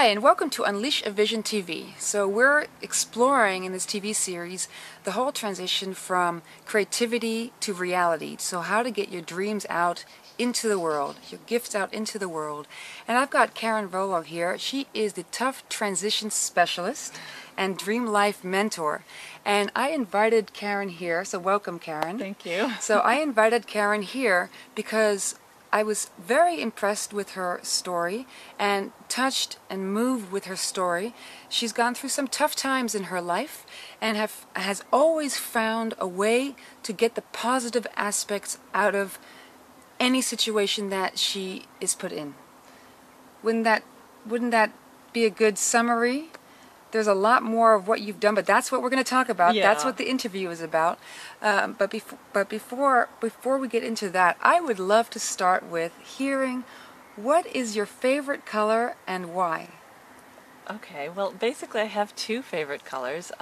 Hi, and welcome to Unleash a Vision TV. So we're exploring in this TV series the whole transition from creativity to reality. So how to get your dreams out into the world, your gifts out into the world. And I've got Karen Volo here. She is the Tough Transition Specialist and Dream Life Mentor. And I invited Karen here, so welcome, Karen. Thank you. So I invited Karen here because I was very impressed with her story and touched and moved with her story. She's gone through some tough times in her life and has always found a way to get the positive aspects out of any situation that she is put in. Wouldn't that be a good summary? There's a lot more of what you've done, but that's what we're going to talk about. Yeah. That's what the interview is about. But before we get into that, I would love to start with hearing what is your favorite color and why? Okay, well, basically I have two favorite colors.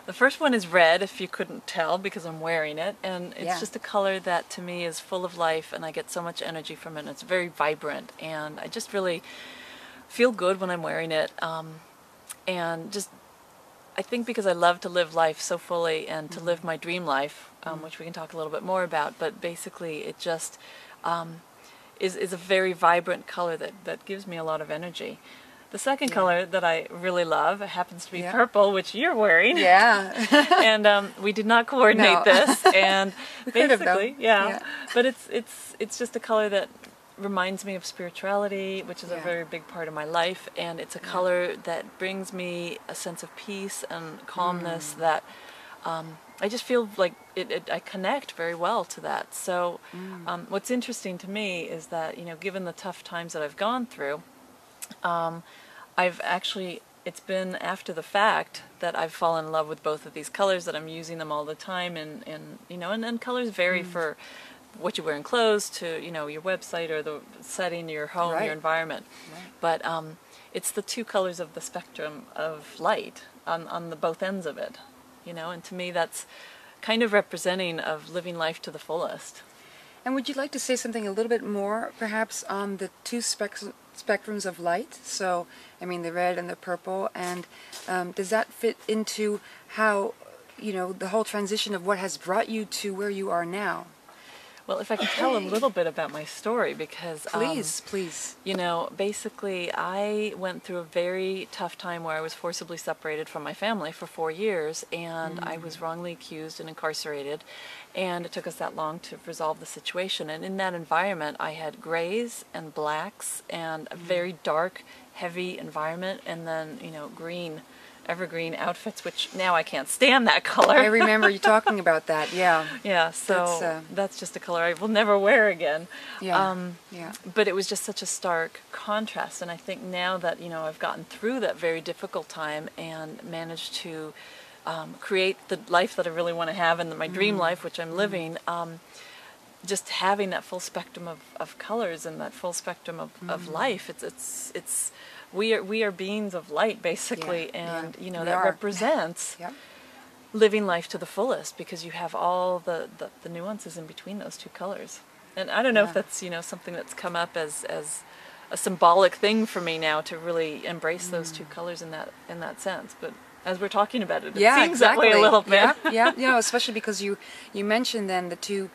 The first one is red, if you couldn't tell, because I'm wearing it, and it's just a color that to me is full of life, and I get so much energy from it, and it's very vibrant, and I just really feel good when I'm wearing it. And just, I think because I love to live life so fully and to live my dream life, which we can talk a little bit more about, but basically it just is a very vibrant color that gives me a lot of energy. The second color that I really love happens to be purple, which you're wearing. Yeah. And we did not coordinate this, and basically, yeah. But it's just a color that reminds me of spirituality, which is a very big part of my life, and it's a color that brings me a sense of peace and calmness that I just feel like I connect very well to that. So what's interesting to me is that, you know, given the tough times that I've gone through, it's been after the fact that I've fallen in love with both of these colors, that I'm using them all the time, and you know, and colors vary for what you wear in clothes to, you know, your website or the setting, your home, your environment. But it's the two colors of the spectrum of light on the both ends of it, you know, and to me that's kind of representing of living life to the fullest. And would you like to say something a little bit more, perhaps, on the two spectrums of light? So, I mean, the red and the purple, and does that fit into how, you know, the whole transition of what has brought you to where you are now? Well, if I can tell a little bit about my story, because please. You know, basically I went through a very tough time where I was forcibly separated from my family for 4 years, and I was wrongly accused and incarcerated, and it took us that long to resolve the situation. And in that environment I had grays and blacks and a very dark, heavy environment, and then, you know, green, evergreen outfits, which now I can't stand that color. I remember you talking about that, Yeah, so that's just a color I will never wear again. But it was just such a stark contrast, and I think now that, you know, I've gotten through that very difficult time and managed to create the life that I really want to have, and my dream life, which I'm living, just having that full spectrum of colors and that full spectrum of life, it's we are beings of light, basically, and you know, that represents living life to the fullest, because you have all the nuances in between those two colors. And I don't know if that's, you know, something that's come up as a symbolic thing for me now, to really embrace those two colors in that sense. But as we're talking about it, it seems that way a little bit. You know, especially because you mentioned then the two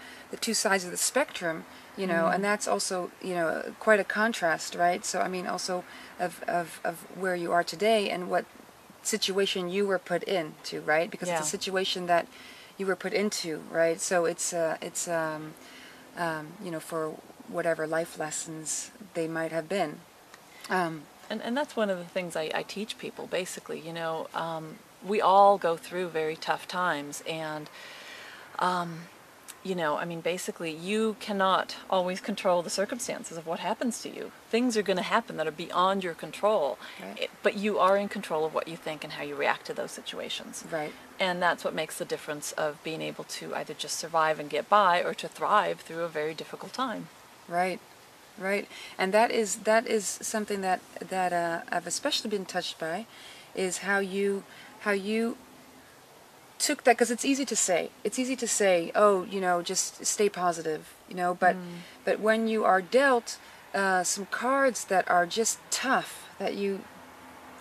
sides of the spectrum, you know, and that's also, you know, quite a contrast, right? So I mean, also of where you are today and what situation you were put into, right? Because it's a situation that you were put into, right? So it's you know, for whatever life lessons they might have been. And that's one of the things I teach people, basically. You know, we all go through very tough times, and you know, I mean, basically, you cannot always control the circumstances of what happens to you. Things are going to happen that are beyond your control, but you are in control of what you think and how you react to those situations. Right. And that's what makes the difference of being able to either just survive and get by, or to thrive through a very difficult time. Right. Right. And that is something that I've especially been touched by, is how you took that, because it's easy to say, oh, you know, just stay positive, you know, but when you are dealt some cards that are just tough, that you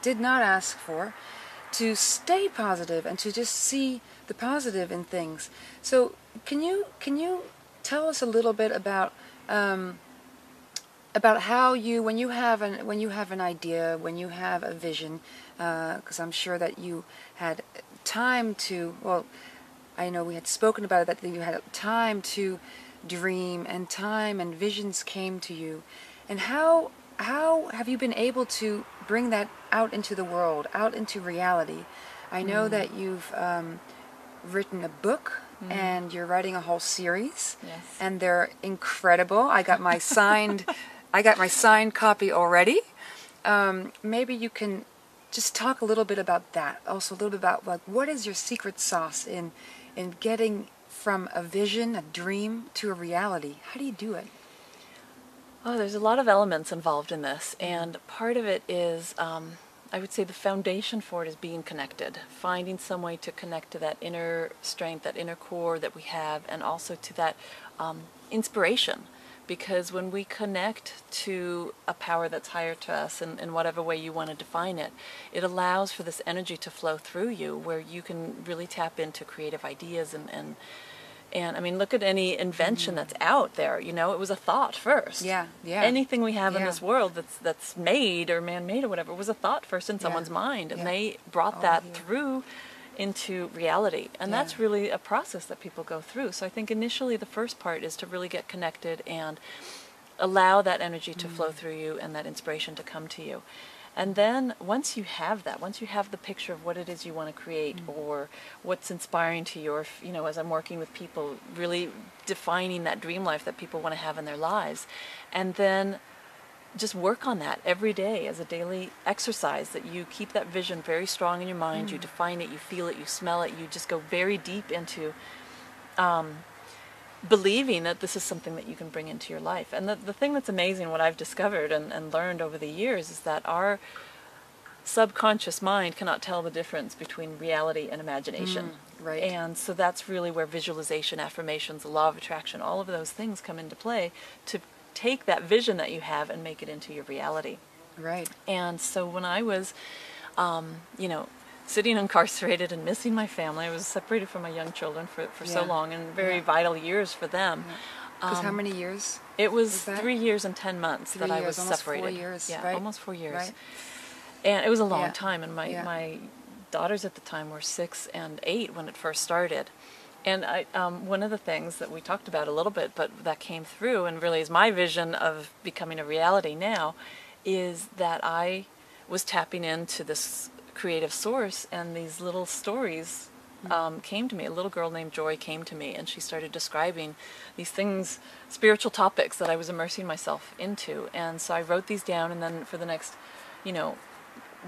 did not ask for, to stay positive and to just see the positive in things. So can you tell us a little bit about how you, when you have an idea, when you have a vision, because I'm sure that you had time to, well, I know we had spoken about it, that you had time to dream, and time and visions came to you, and how have you been able to bring that out into the world, out into reality? I know that you've written a book, and you're writing a whole series, yes, and they're incredible. I got my signed copy already. Maybe you can just talk a little bit about that. Also a little bit about, like, what is your secret sauce in getting from a vision, a dream, to a reality? How do you do it? Oh, there's a lot of elements involved in this, and part of it is, I would say the foundation for it is being connected, finding some way to connect to that inner strength, that inner core that we have, and also to that inspiration. Because when we connect to a power that's higher to us, in whatever way you want to define it, it allows for this energy to flow through you, where you can really tap into creative ideas and I mean, look at any invention that's out there. You know, it was a thought first. Yeah. Anything we have in this world that's made or man-made or whatever was a thought first in someone's mind, and they brought that through into reality. And that's really a process that people go through. So I think initially the first part is to really get connected and allow that energy to flow through you and that inspiration to come to you. And then once you have that, once you have the picture of what it is you want to create or what's inspiring to you, or, you know, as I'm working with people, really defining that dream life that people want to have in their lives, and then just work on that every day as a daily exercise, that you keep that vision very strong in your mind, you define it, you feel it, you smell it, you just go very deep into believing that this is something that you can bring into your life. And the thing that's amazing, what I've discovered and learned over the years, is that our subconscious mind cannot tell the difference between reality and imagination. Right. And so that's really where visualization, affirmations, the law of attraction, all of those things come into play to take that vision that you have and make it into your reality. Right. And so when I was, you know, sitting incarcerated and missing my family, I was separated from my young children for so long, and very vital years for them. Because how many years? It was 3 years and 10 months that I was almost separated. 4 years. Yeah, right? Almost 4 years. Right. And it was a long time, and my daughters at the time were 6 and 8 when it first started. And one of the things that we talked about a little bit, but that came through and really is my vision of becoming a reality now, is that I was tapping into this creative source, and these little stories came to me. A little girl named Joy came to me, and she started describing these things, spiritual topics that I was immersing myself into. And so I wrote these down, and then for the next, you know,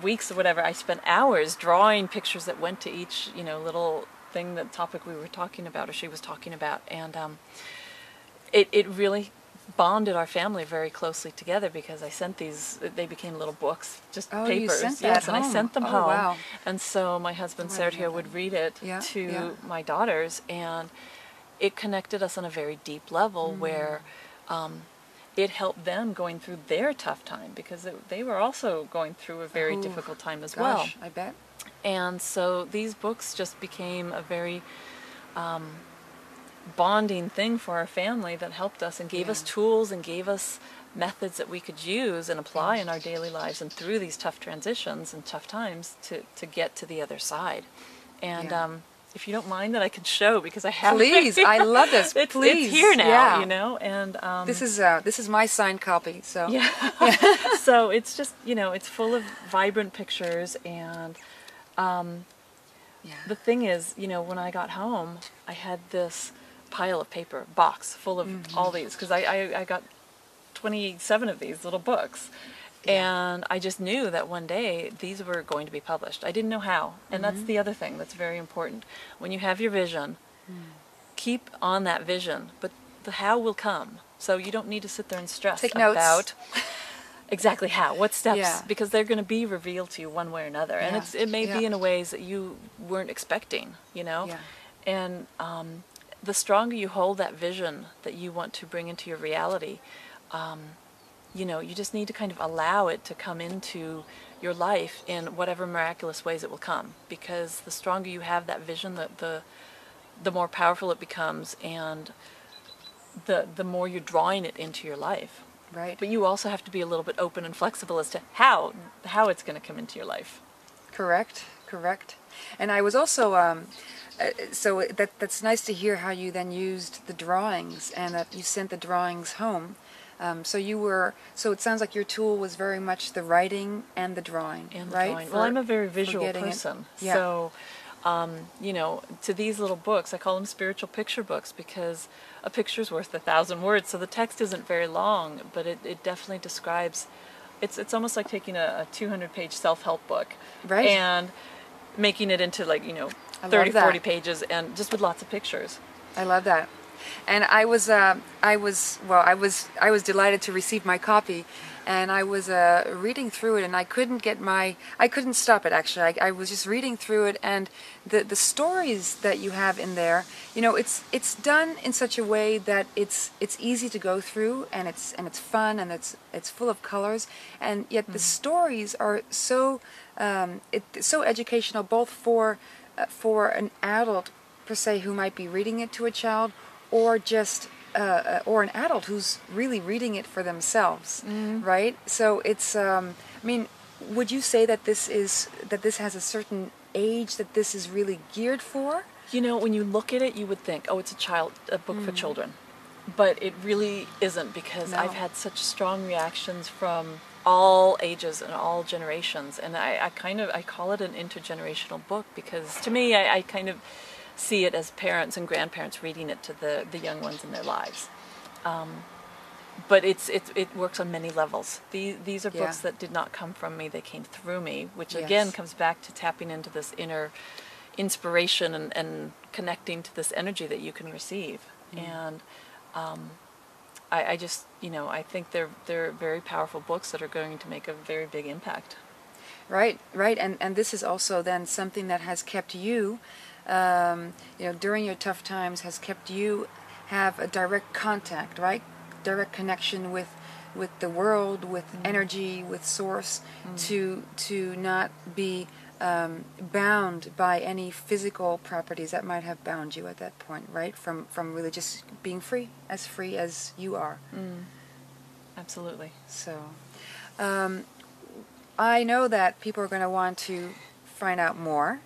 weeks or whatever, I spent hours drawing pictures that went to each, you know, little thing, that topic we were talking about or she was talking about. And it really bonded our family very closely together, because I sent these, they became little books, just papers. You sent that yes, home. And I sent them home. Wow. And so my husband Sergio would read it to my daughters, and it connected us on a very deep level where it helped them going through their tough time, because they were also going through a very difficult time as well. I bet. And so these books just became a very bonding thing for our family that helped us and gave us tools and gave us methods that we could use and apply in our daily lives and through these tough transitions and tough times to get to the other side. And if you don't mind that I could show, because I have Please, I love this. Please. It's here now, you know. And this is my signed copy. So so it's just, you know, it's full of vibrant pictures. And the thing is, you know, when I got home, I had this pile of paper, box full of all these, because I got 27 of these little books. And I just knew that one day these were going to be published. I didn't know how. And that's the other thing that's very important. When you have your vision, keep on that vision, but the how will come. So you don't need to sit there and stress about exactly how, what steps, because they're going to be revealed to you one way or another. And it may be in a ways that you weren't expecting, you know. And the stronger you hold that vision that you want to bring into your reality, you know, you just need to kind of allow it to come into your life in whatever miraculous ways it will come, because the stronger you have that vision, the more powerful it becomes, and the more you're drawing it into your life. Right. But you also have to be a little bit open and flexible as to how it's going to come into your life. Correct. And I was also so that's nice to hear how you then used the drawings and that you sent the drawings home. So it sounds like your tool was very much the writing and the drawing, right? Well, I'm a very visual person. Yeah. So, you know, to these little books, I call them spiritual picture books, because a picture's worth 1,000 words. So the text isn't very long, but it definitely describes, it's almost like taking a 200-page self-help book. Right. And making it into, like, you know, 30, 40 pages, and just with lots of pictures. I love that. And I was delighted to receive my copy, and I was reading through it, and I couldn't stop it, actually. I was just reading through it, and the stories that you have in there, you know, it's done in such a way that it's easy to go through, and it's fun, and it's full of colors, and yet the stories are so so educational, both for an adult per se who might be reading it to a child, or just or an adult who's really reading it for themselves, right? So it's I mean, would you say that this has a certain age that this is really geared for? You know, when you look at it, you would think, oh, it's a book for children, but it really isn't, because I've had such strong reactions from all ages and all generations, and I call it an intergenerational book, because to me, I kind of see it as parents and grandparents reading it to the young ones in their lives. But it works on many levels. These are books that did not come from me; they came through me, which again comes back to tapping into this inner inspiration and connecting to this energy that you can receive. And I just, you know, I think they're very powerful books that are going to make a very big impact. Right, and this is also then something that has kept you, you know, during your tough times, has kept you have a direct contact, right? Direct connection with the world, with energy, with source, to not be bound by any physical properties that might have bound you at that point, right? From really just being free as you are. Absolutely. So, I know that people are going to want to find out more.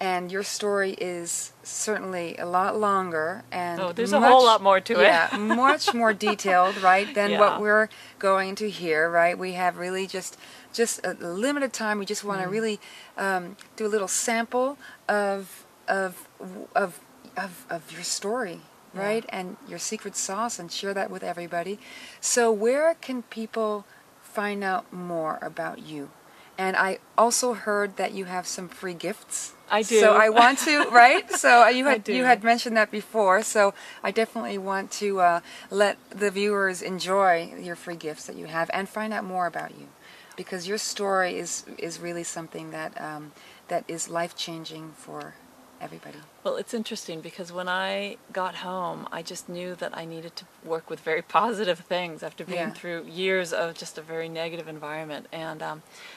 And your story is certainly a lot longer, and there's a whole lot more to it. Yeah, much more detailed, right, than what we're going to hear, right? We have really just a limited time. We just want to really do a little sample of your story, right, and your secret sauce, and share that with everybody. So where can people find out more about you? And I also heard that you have some free gifts. I do. So I want to, right? So you had mentioned that before. So I definitely want to let the viewers enjoy your free gifts that you have and find out more about you, because your story is really something that that is life-changing for everybody. Well, it's interesting, because when I got home, I just knew that I needed to work with very positive things after being through years of just a very negative environment. And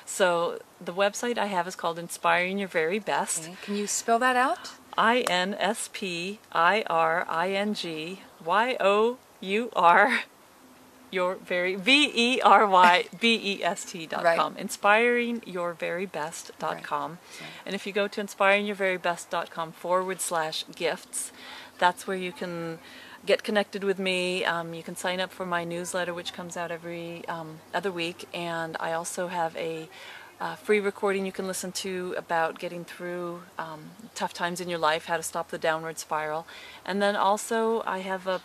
so the website I have is called Inspiring Your Very Best. Okay. Can you spell that out? INSPIRINGYOUR Your Very VERYBEST.com. Right. InspiringYourVeryBest.com. Right. And if you go to inspiringyourverybest.com/gifts, that's where you can get connected with me. You can sign up for my newsletter, which comes out every other week, and I also have a free recording you can listen to about getting through tough times in your life, how to stop the downward spiral. And then also I have an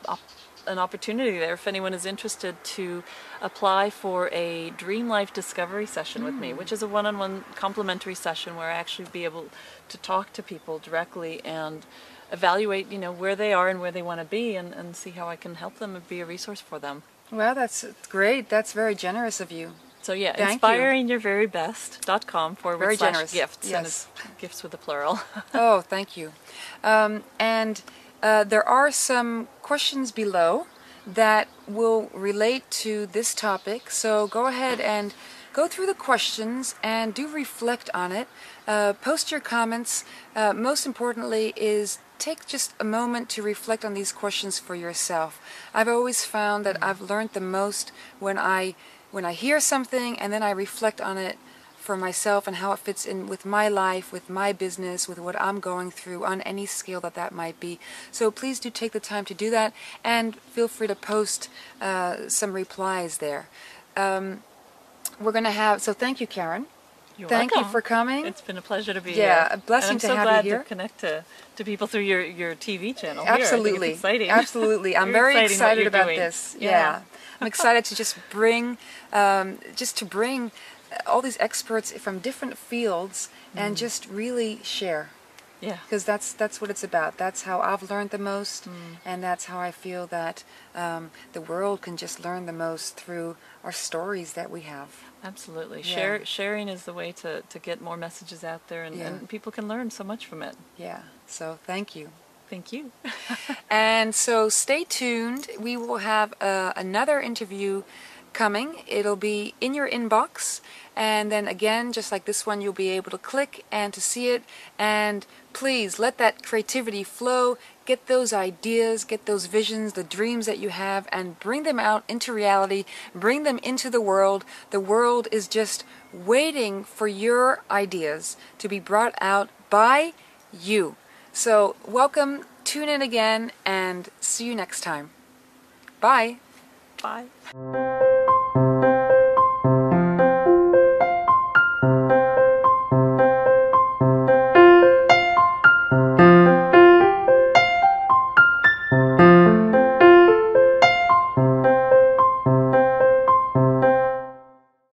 opportunity there, if anyone is interested, to apply for a Dream Life Discovery session with me, which is a one-on-one complimentary session where I actually be able to talk to people directly and evaluate, you know, where they are and where they want to be, and see how I can help them and be a resource for them. Well, that's great. That's very generous of you. So yeah, inspiringyourverybest.com/gifts. Yes. And it's gifts with a plural. Oh, thank you. And there are some questions below that will relate to this topic. So go ahead and go through the questions and do reflect on it. Post your comments. Most importantly is take just a moment to reflect on these questions for yourself. I've always found that I've learned the most when I hear something and then I reflect on it for myself and how it fits in with my life, with my business, with what I'm going through on any scale that might be. So please do take the time to do that, and feel free to post some replies there. We're going to have, so thank you, Karen. You're Thank welcome. you for coming. It's been a pleasure to be here. here. A blessing to have you here. I'm so glad to connect to people through your TV channel. Absolutely. Here. I think it's exciting. Absolutely. I'm very excited about this. Yeah. I'm excited to just bring, all these experts from different fields and just really share. Yeah. Because that's what it's about. That's how I've learned the most, and that's how I feel that the world can just learn the most through our stories that we have. Absolutely. Yeah. Sharing is the way to get more messages out there, and people can learn so much from it. Yeah. So thank you. Thank you. And so stay tuned. We will have another interview coming. It'll be in your inbox, and then again, just like this one, you'll be able to click and to see it. And please let that creativity flow. Get those ideas, get those visions, the dreams that you have, and bring them out into reality. Bring them into the world. The world is just waiting for your ideas to be brought out by you. So welcome, tune in again, and see you next time. Bye. Bye.